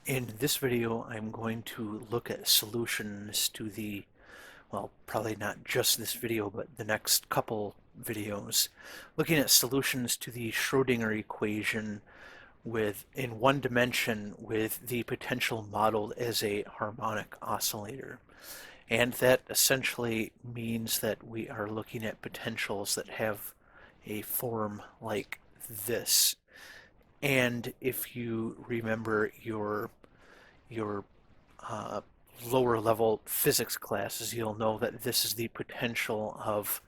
In this video, I'm going to look at solutions to well, probably not just this video, but the next couple videos, looking at solutions to the Schrodinger equation in one dimension with the potential modeled as a harmonic oscillator. And that essentially means that we are looking at potentials that have a form like this. And if you remember your uh, lower level physics classes, you'll know that this is the potential of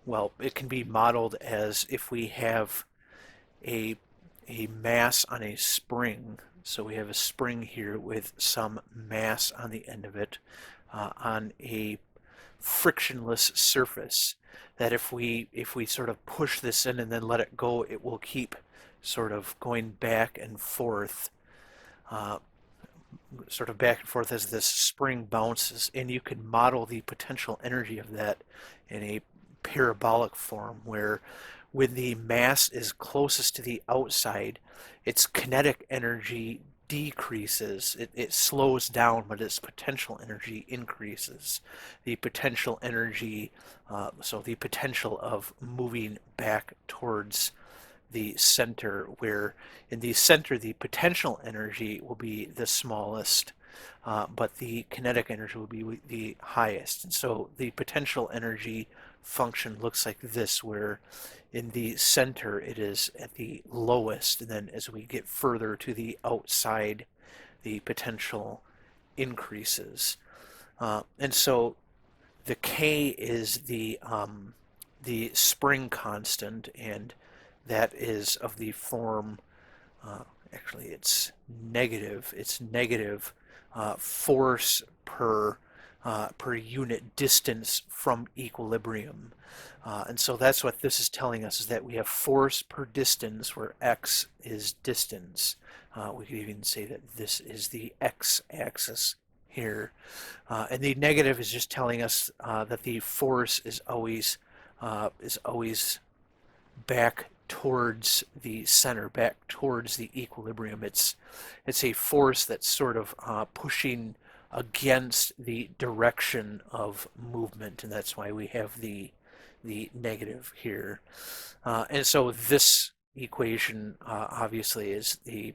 well, it can be modeled as if we have a a mass on a spring. So we have a spring here with some mass on the end of it on a frictionless surface. That if we sort of push this in and then let it go, it will keep sort of going back and forth uh, as this spring bounces, and you can model the potential energy of that in a parabolic form where when the mass is closest to the outside, its kinetic energy decreases. It slows down, but its potential energy increases. The potential energy, so the potential of moving back towards the center, where in the center the potential energy will be the smallest, but the kinetic energy will be the highest. And so the potential energy function looks like this, where in the center it is at the lowest, and then as we get further to the outside, the potential increases. And so the K is the spring constant, and that is of the form, actually it's negative force per unit distance from equilibrium. And so that's what this is telling us, is that we have force per distance where x is distance. We could even say that this is the x-axis here. And the negative is just telling us that the force is always back towards the center, back towards the equilibrium. It's a force that's sort of pushing against the direction of movement, and that's why we have the negative here. And so this equation obviously is a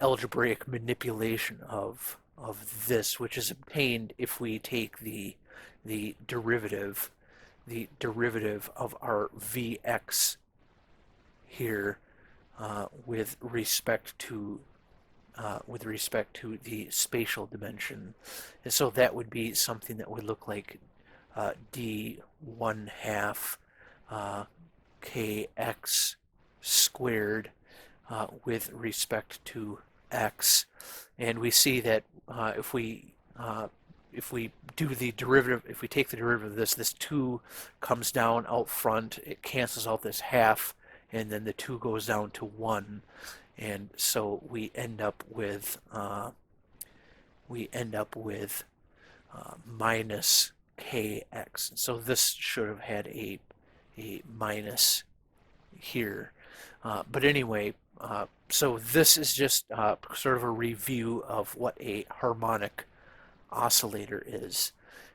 algebraic manipulation of this, which is obtained if we take the derivative of our Vx here with respect to the spatial dimension. And so that would be something that would look like d1/2 kx squared with respect to x. And we see that if we do the derivative, if we take the derivative of this 2 comes down out front, it cancels out this half, and then the 2 goes down to 1. And so we end up with minus kx. So this should have had a minus here. But anyway, so this is just sort of a review of what a harmonic oscillator is.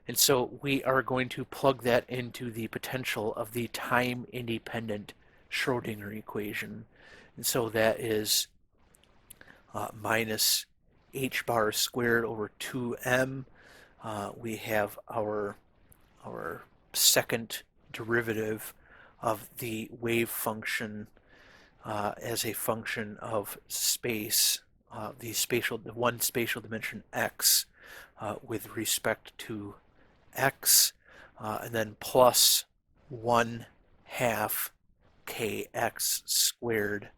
And so we are going to plug that into the potential of the time-independent Schrodinger equation. And so that is minus h bar squared over 2m. We have our second derivative of the wave function as a function of space, the one spatial dimension x with respect to x, and then plus 1/2 kx squared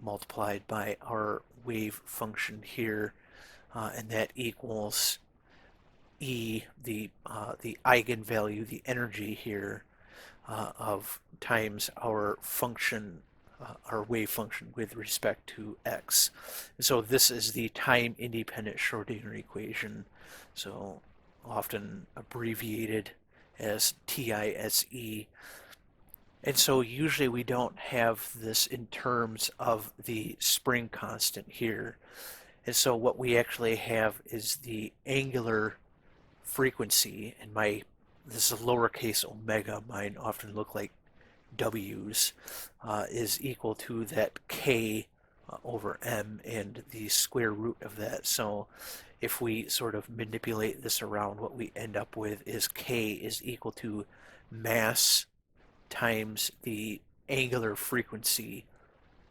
multiplied by our wave function here, and that equals E, the eigenvalue, the energy here, of times our function, our wave function with respect to x. And so this is the time-independent Schrodinger equation, so often abbreviated as TISE. And so usually we don't have this in terms of the spring constant here. And so what we actually have is the angular frequency, and this is lowercase omega, mine often look like W's, is equal to that K over M and the square root of that. So if we sort of manipulate this around, what we end up with is K is equal to mass times the angular frequency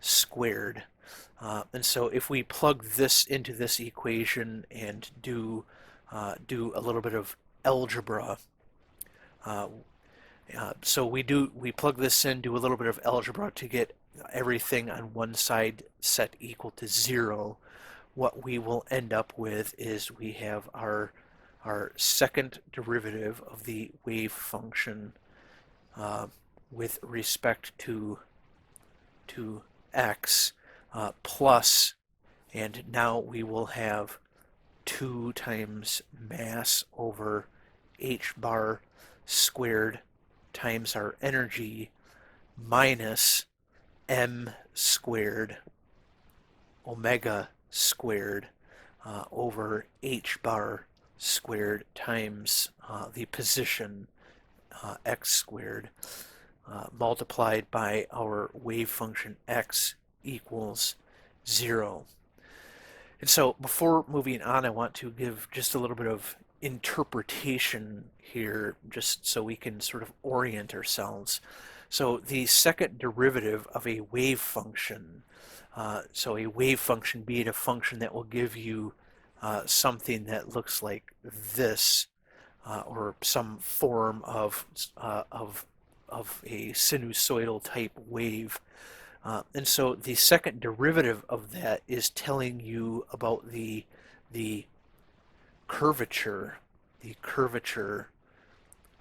squared. And so if we plug this into this equation and do a little bit of algebra, uh, so we plug this in, do a little bit of algebra to get everything on one side set equal to 0. What we will end up with is we have our second derivative of the wave function with respect to x plus, and now we will have 2 times mass over h bar squared times our energy minus m squared omega squared over h bar squared times the position x squared multiplied by our wave function x equals 0. And so before moving on, I want to give just a little bit of interpretation here, just so we can sort of orient ourselves. So the second derivative of a wave function, so a wave function being a function that will give you something that looks like this, or some form of a sinusoidal type wave. And so the second derivative of that is telling you about the curvature, the curvature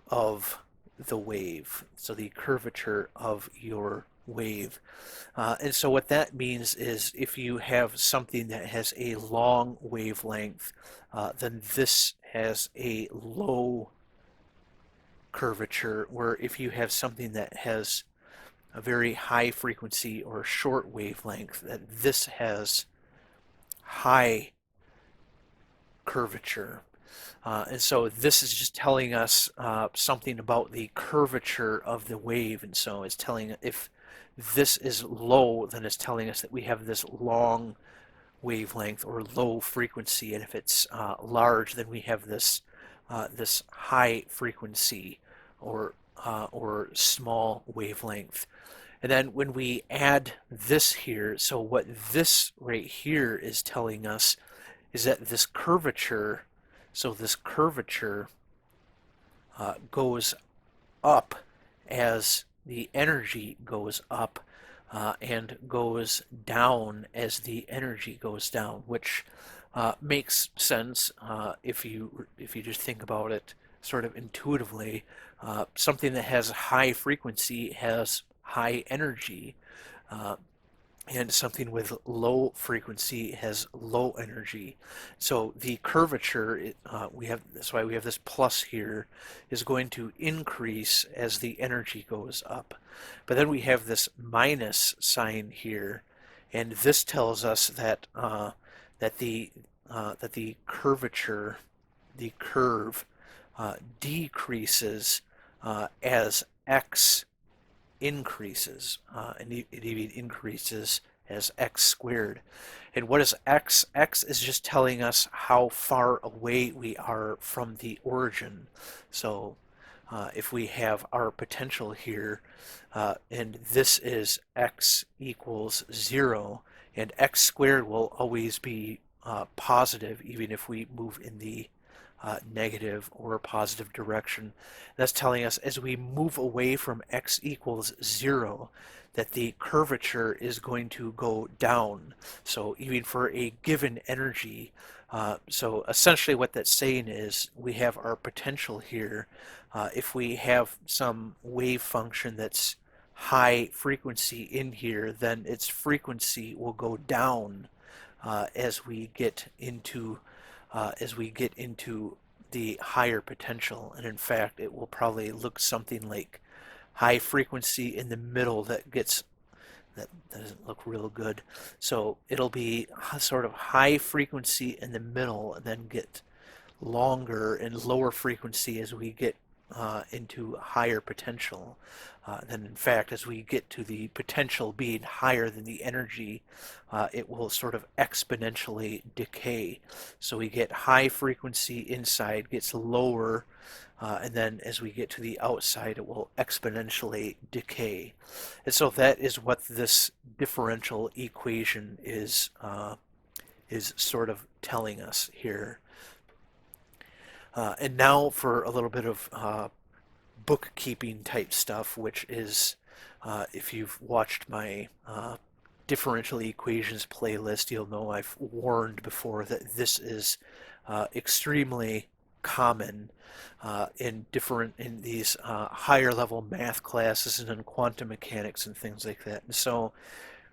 of the wave. So the curvature of your wave. And so what that means is if you have something that has a long wavelength, then this has a low curvature, where if you have something that has a very high frequency or short wavelength, that this has high curvature. And so this is just telling us something about the curvature of the wave. And so it's telling, if this is low, then it's telling us that we have this long wavelength or low frequency, and if it's large, then we have this this high frequency or small wavelength. And then when we add this here, so what this right here is telling us is that this curvature, so this curvature goes up as the energy goes up, and goes down as the energy goes down, which makes sense if you just think about it sort of intuitively. Something that has high frequency has high energy, and something with low frequency has low energy. So the curvature, that's why we have this plus here, is going to increase as the energy goes up. But then we have this minus sign here, and this tells us that that the curvature, the curve, decreases as x increases, and it even increases as x squared. And what is x? X is just telling us how far away we are from the origin. So if we have our potential here, and this is x equals 0, and x squared will always be positive even if we move in the negative or positive direction. That's telling us as we move away from x equals 0 that the curvature is going to go down. So even for a given energy, so essentially what that's saying is we have our potential here. If we have some wave function that's high frequency in here, then its frequency will go down as we get into the higher potential, and in fact it will probably look something like high frequency in the middle that doesn't look real good. So it'll be sort of high frequency in the middle and then get longer and lower frequency as we get into higher potential. Then, in fact, as we get to the potential being higher than the energy, it will sort of exponentially decay. So we get high frequency inside, gets lower, and then as we get to the outside, it will exponentially decay. And so that is what this differential equation is sort of telling us here. And now for a little bit of bookkeeping type stuff, which is, if you've watched my differential equations playlist, you'll know I've warned before that this is extremely common in these higher level math classes and in quantum mechanics and things like that. And so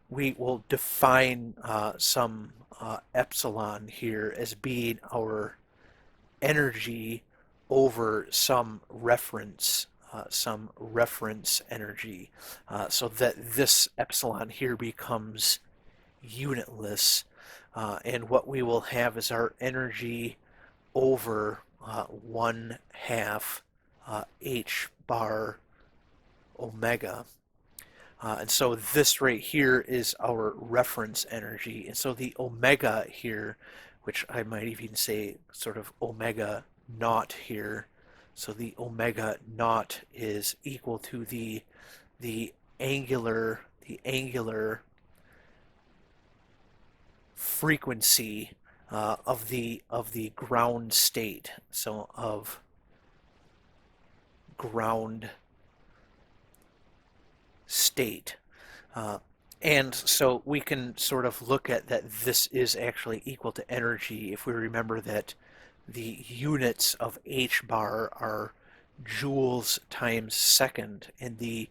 we will define some epsilon here as being our energy over some reference energy, so that this epsilon here becomes unitless, and what we will have is our energy over 1/2 h bar omega. And so this right here is our reference energy. And so the omega here, which I might even say sort of omega naught here. So the omega naught is equal to the angular frequency of the ground state. So of ground state. And so we can sort of look at that this is actually equal to energy if we remember that the units of h bar are joules times second, and the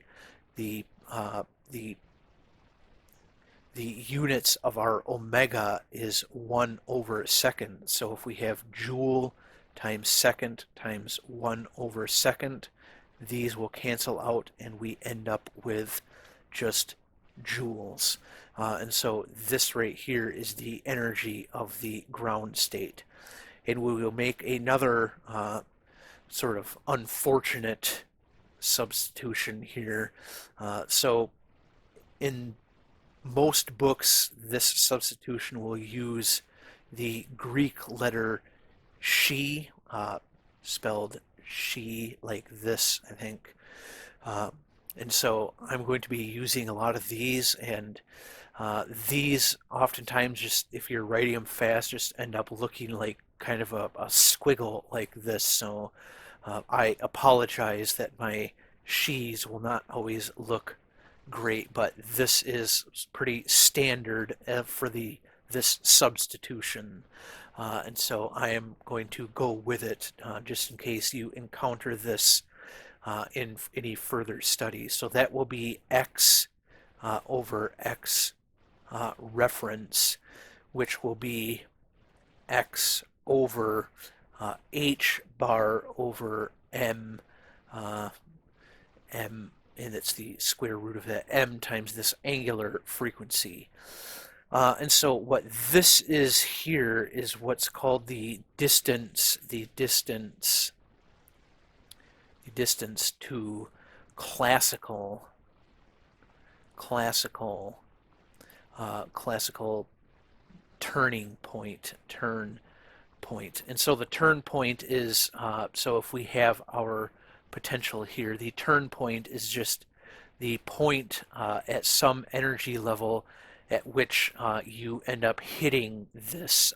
units of our omega is 1/2. So if we have joule times second times 1/2, these will cancel out and we end up with just joules. And so this right here is the energy of the ground state. And we will make another sort of unfortunate substitution here. So in most books, this substitution will use the Greek letter she, spelled she like this, I think. And so I'm going to be using a lot of these, and these oftentimes, just if you're writing them fast, just end up looking like kind of a squiggle like this. So I apologize that my she's will not always look great, but this is pretty standard for this substitution. And so I am going to go with it just in case you encounter this in any further studies. So that will be x over x reference, which will be x over h bar over m, m, and it's the square root of that m times this angular frequency. And so what this is here is what's called the distance to classical turn point. And so the turn point is, so if we have our potential here, the turn point is just the point at some energy level at which you end up hitting this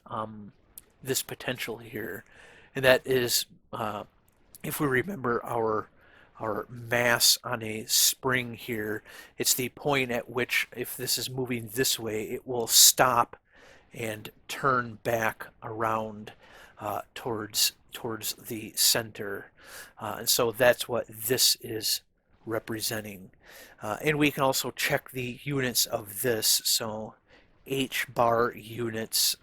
this potential here. And that is, if we remember our mass on a spring here, it's the point at which, if this is moving this way, it will stop and turn back around towards the center. And so that's what this is representing. And we can also check the units of this. So h bar units,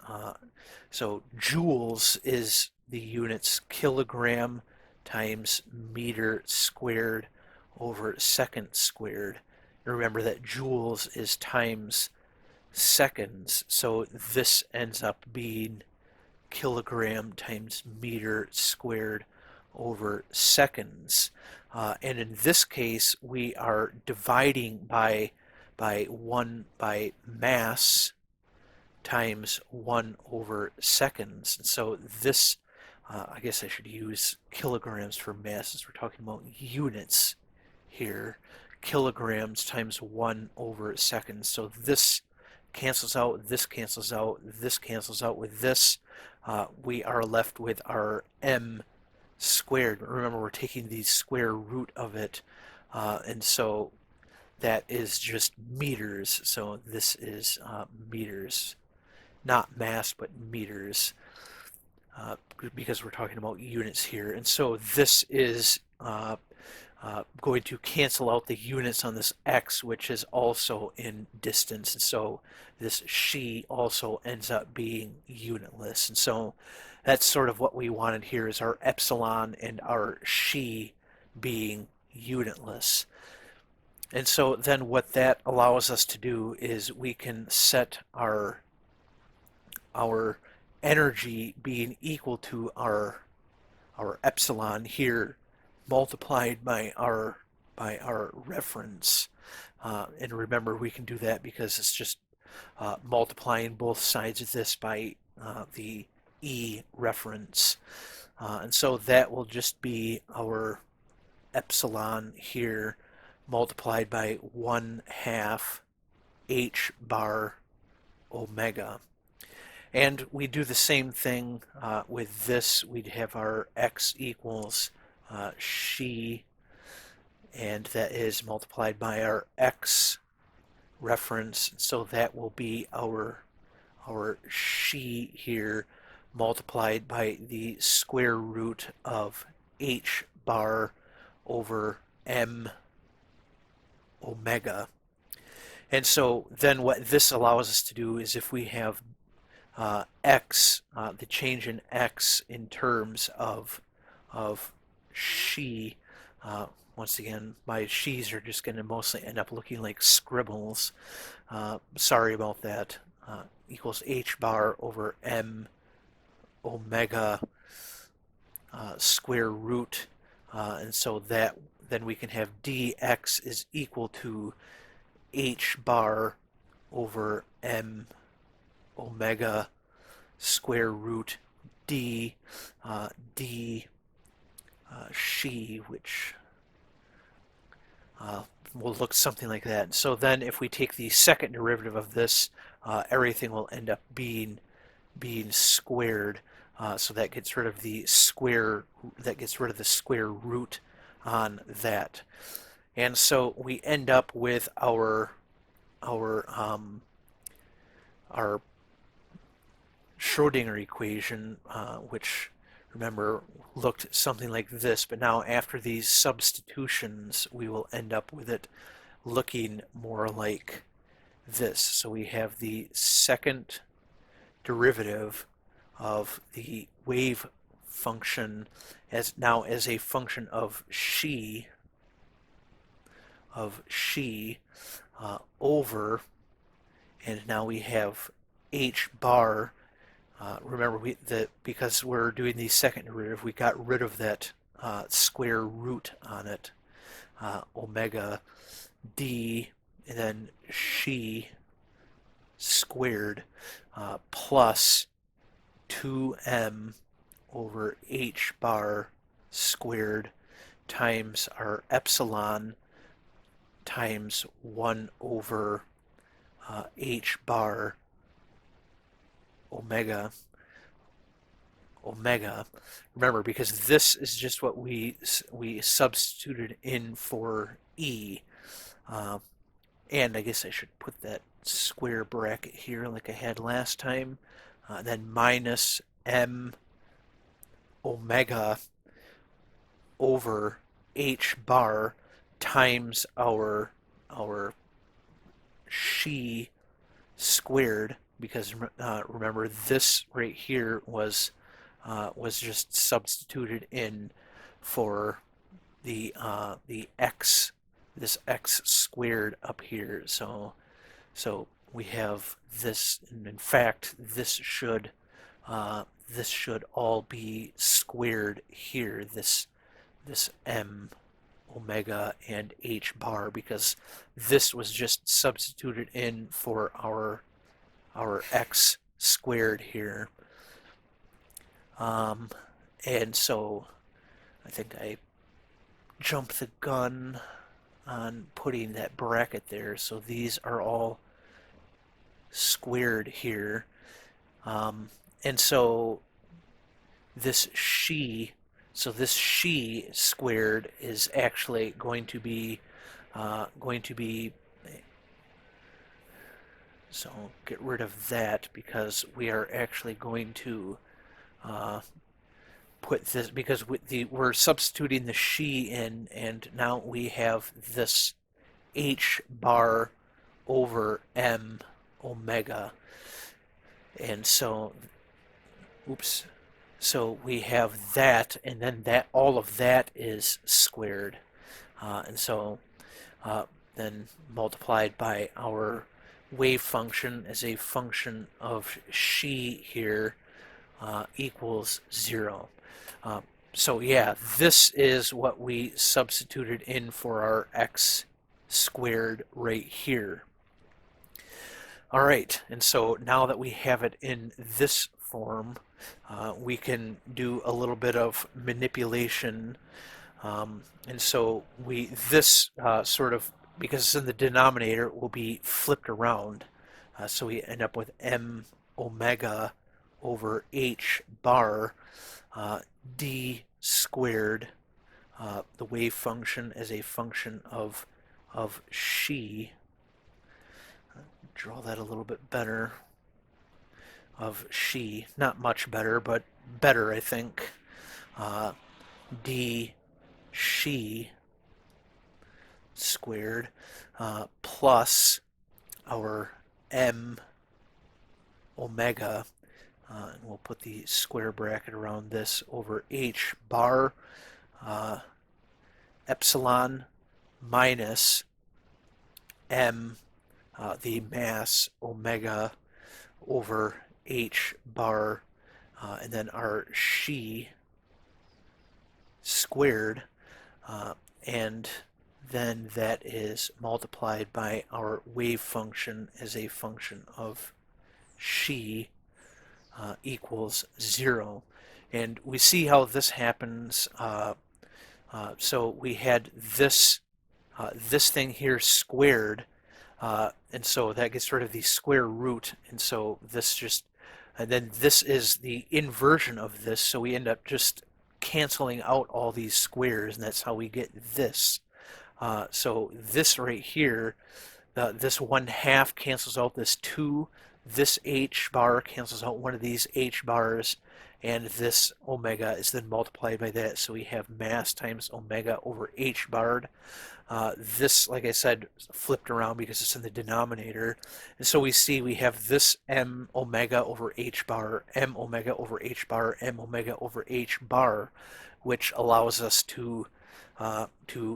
so joules is the units kilogram times meter squared over second squared. And remember that joules is times seconds, so this ends up being kilogram times meter squared over seconds. And in this case, we are dividing by mass times 1 over seconds. And so this, I guess I should use kilograms for mass as we're talking about units here. Kilograms times 1 over seconds. So this cancels out, this cancels out, this cancels out with this. We are left with our m squared. Remember, we're taking the square root of it, and so that is just meters. So this is meters, not mass, but meters, because we're talking about units here. And so this is going to cancel out the units on this x, which is also in distance. And so this xi also ends up being unitless. And so that's sort of what we wanted here, is our epsilon and our xi being unitless. And so then what that allows us to do is we can set our energy being equal to our epsilon here multiplied by our reference. And remember, we can do that because it's just multiplying both sides of this by the E reference. And so that will just be our epsilon here multiplied by 1/2 h bar omega. And we do the same thing with this. We'd have our x equals xi, and that is multiplied by our x reference. So that will be our xi here multiplied by the square root of h bar over m omega. And so then what this allows us to do is, if we have x, the change in x in terms of xi, once again, my x's are just going to mostly end up looking like scribbles. Sorry about that. Equals h bar over m omega square root. And so that then we can have dx is equal to h bar over m omega square root d xi, which will look something like that. So then if we take the second derivative of this, everything will end up being squared. So that gets rid of the square root on that. And so we end up with our Schrodinger equation, which, remember, looked something like this, but now after these substitutions we will end up with it looking more like this. So we have the second derivative of the wave function as a function of xi over, and now we have h bar. Remember, because we're doing the second derivative, we got rid of that square root on it, omega d, and then xi squared plus 2m over h bar squared times our epsilon times 1 over h bar omega. Remember, because this is just what we substituted in for E. And I guess I should put that square bracket here like I had last time. Then minus m omega over h bar times our xi squared, because remember, this right here was just substituted in for the x, this x squared up here. So we have this, and in fact, this should all be squared here. This m omega and h bar, because this was just substituted in for our x squared here. And so I think I jumped the gun on putting that bracket there. So these are all squared here. And so this xi squared is actually going to be so get rid of that, because we are actually going to put this, because we're substituting the xi in, and now we have this h bar over m omega. And so, oops, so we have that, and then that, all of that is squared. And so then multiplied by our wave function as a function of xi here equals 0. So yeah, this is what we substituted in for our x squared right here. All right, and so now that we have it in this form, we can do a little bit of manipulation. And so this sort of, because it's in the denominator, will be flipped around. So we end up with m omega over h bar d squared, the wave function as a function of xi. Draw that a little bit better. Of xi, not much better, but better, I think. D xi squared plus our m omega, and we'll put the square bracket around this, over h bar epsilon minus m, the mass omega, over h bar, and then our xi squared, and then that is multiplied by our wave function as a function of xi equals 0. And we see how this happens. So we had this thing here squared, and so that gets rid of the square root, and so this just, and then this is the inversion of this, so we end up just canceling out all these squares, and that's how we get this. So this right here, this 1/2 cancels out this 2, this h bar cancels out one of these h bars, and this omega is then multiplied by that, so we have mass times omega over h barred. This, like I said, flipped around because it's in the denominator, and so we see we have this m omega over h bar, m omega over h bar, m omega over h bar, which allows us to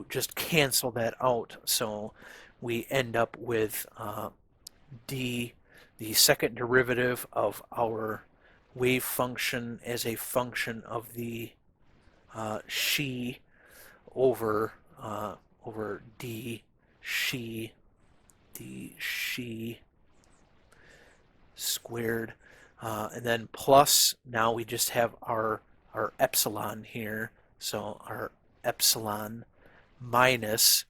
just cancel that out. So we end up with d, the second derivative of our wave function as a function of the xi over d xi squared, and then plus, now we just have our epsilon here, so our epsilon minus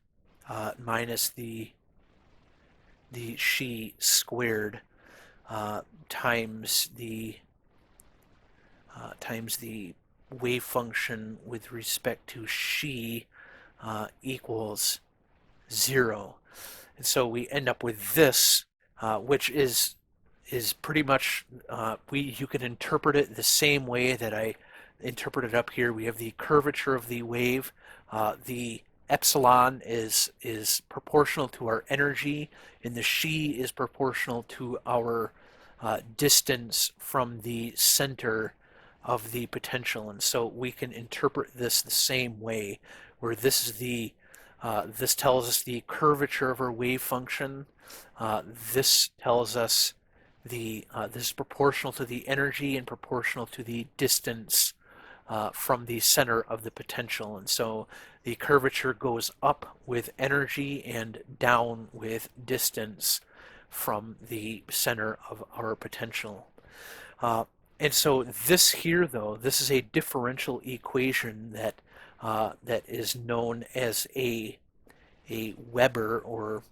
the xi squared times the wave function with respect to xi equals 0. And so we end up with this, which is pretty much, you can interpret it the same way that I interpreted up here. We have the curvature of the wave. The epsilon is proportional to our energy, and the xi is proportional to our distance from the center of the potential. And so we can interpret this the same way, where this is the this tells us the curvature of our wave function. This tells us this is proportional to the energy and proportional to the distance from the center of the potential. And so the curvature goes up with energy and down with distance from the center of our potential. Uh, and so this here, though, this is a differential equation that is known as a Weber, or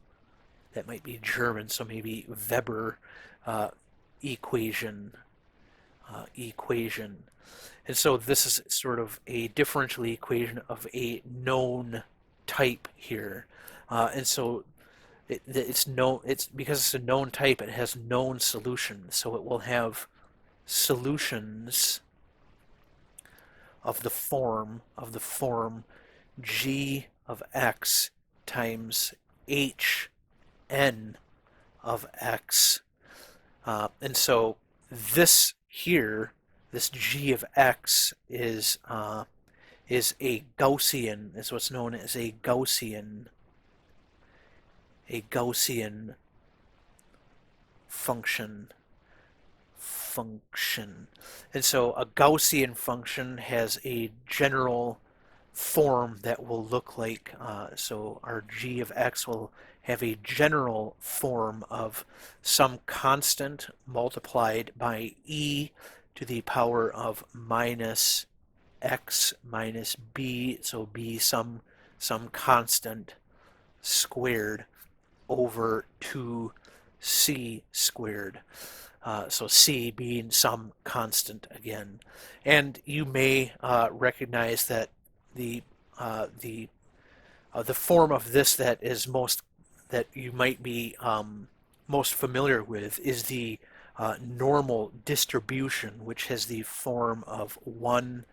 that might be German, so maybe Weber uh, equation. Equation. And so this is sort of a differential equation of a known type here. And so it's known, it's because it's a known type, it has known solutions. So it will have solutions of the form g of x times h n of x. And so this here, this g of x is a Gaussian, is what's known as a Gaussian function. And so a Gaussian function has a general form that will look like, so our g of x will have a general form of some constant multiplied by e to the power of minus x minus b, so b some constant squared over 2c squared. So c being some constant again. And you may recognize that the form of this that you might be most familiar with is the normal distribution, which has the form of 1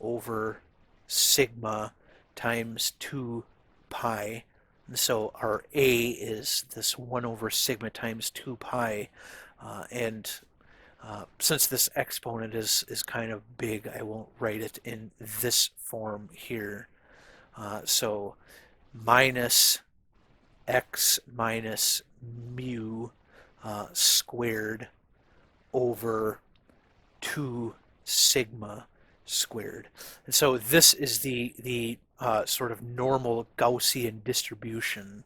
over sigma times 2 pi. And so our a is this 1 over sigma times 2 pi. And since this exponent is kind of big, I won't write it in this form here. So minus x minus mu squared over 2 sigma squared. And so this is the sort of normal Gaussian distribution,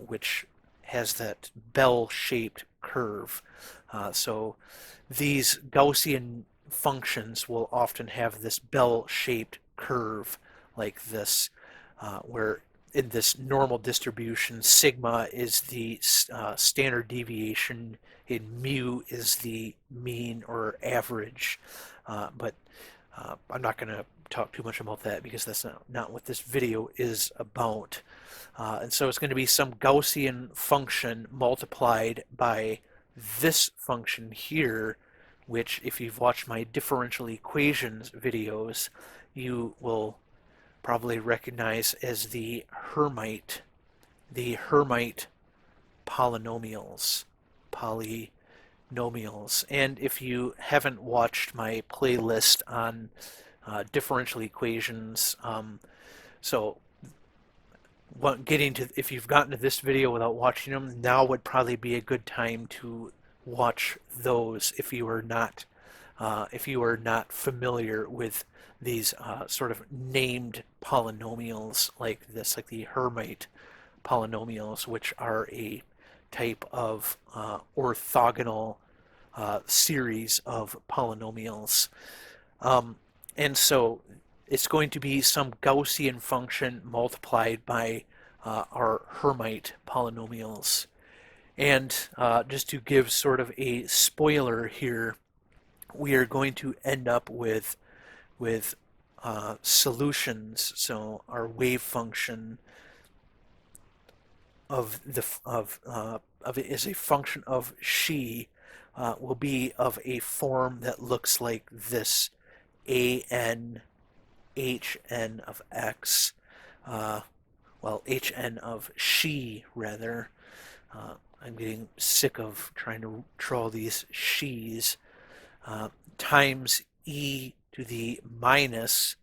which has that bell-shaped curve. So these Gaussian functions will often have this bell-shaped curve like this, where in this normal distribution, sigma is the standard deviation and mu is the mean or average. But I'm not going to talk too much about that because that's not what this video is about. And so it's going to be some Gaussian function multiplied by this function here, which if you've watched my differential equations videos, you will probably recognize as the Hermite polynomials. And if you haven't watched my playlist on differential equations, if you've gotten to this video without watching them, now would probably be a good time to watch those if you are not familiar with these sort of named polynomials like this, like the Hermite polynomials, which are a type of orthogonal series of polynomials. And so it's going to be some Gaussian function multiplied by our Hermite polynomials. And just to give sort of a spoiler here, we are going to end up with solutions. So our wave function of it is a function of xi will be of a form that looks like this: an hn of x, hn of xi rather. I'm getting sick of trying to draw these x's, times e to the minus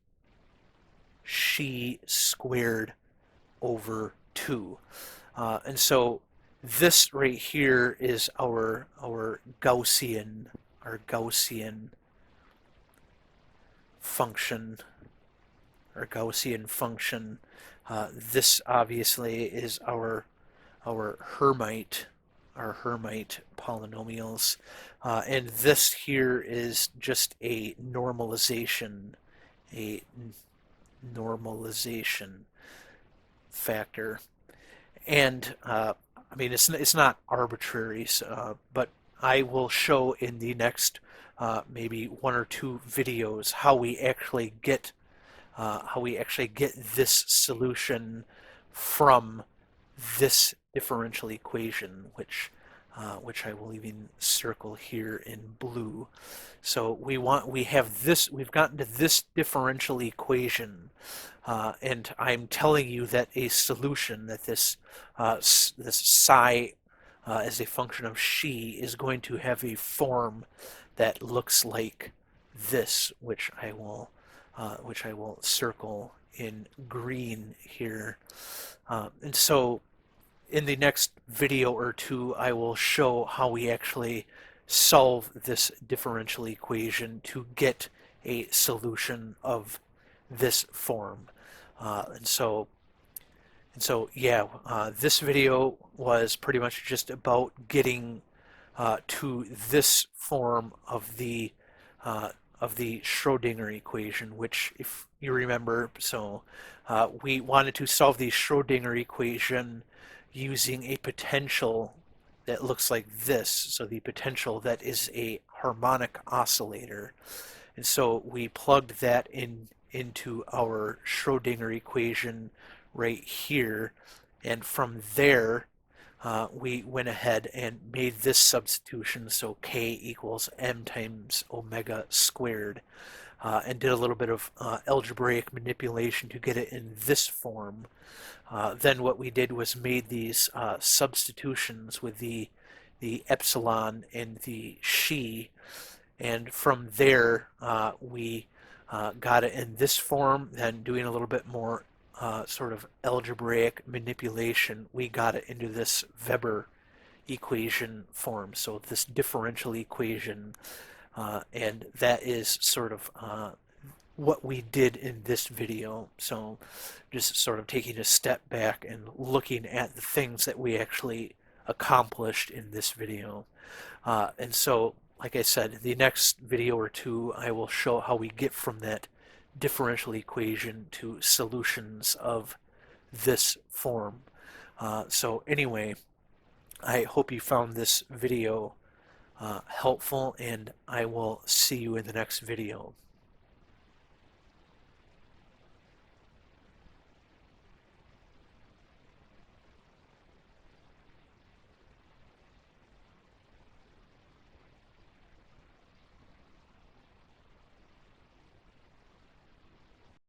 Xi squared over 2. And so this right here is our Gaussian function, our Gaussian function. This obviously is our Hermite polynomials, and this here is just a normalization factor. And I mean, it's not arbitrary, but I will show in the next maybe one or two videos how we actually get this solution from this differential equation, which I will even circle here in blue. So we've gotten to this differential equation, and I'm telling you that a solution, that this psi as a function of xi is going to have a form that looks like this, which I will circle in green here. And so in the next video or two, I will show how we actually solve this differential equation to get a solution of this form. And so yeah, this video was pretty much just about getting to this form of the Schrodinger equation, which, if you remember, we wanted to solve the Schrodinger equation using a potential that looks like this. So the potential that is a harmonic oscillator. And so we plugged that into our Schrodinger equation right here. And from there, we went ahead and made this substitution, so k equals m times omega squared, and did a little bit of algebraic manipulation to get it in this form. Then what we did was made these substitutions with the epsilon and the xi, and from there we got it in this form. Then doing a little bit more sort of algebraic manipulation, we got it into this Weber equation form, so this differential equation, and that is sort of what we did in this video. So just sort of taking a step back and looking at the things that we actually accomplished in this video. And so, like I said, the next video or two, I will show how we get from that differential equation to solutions of this form. So anyway, I hope you found this video helpful, and I will see you in the next video.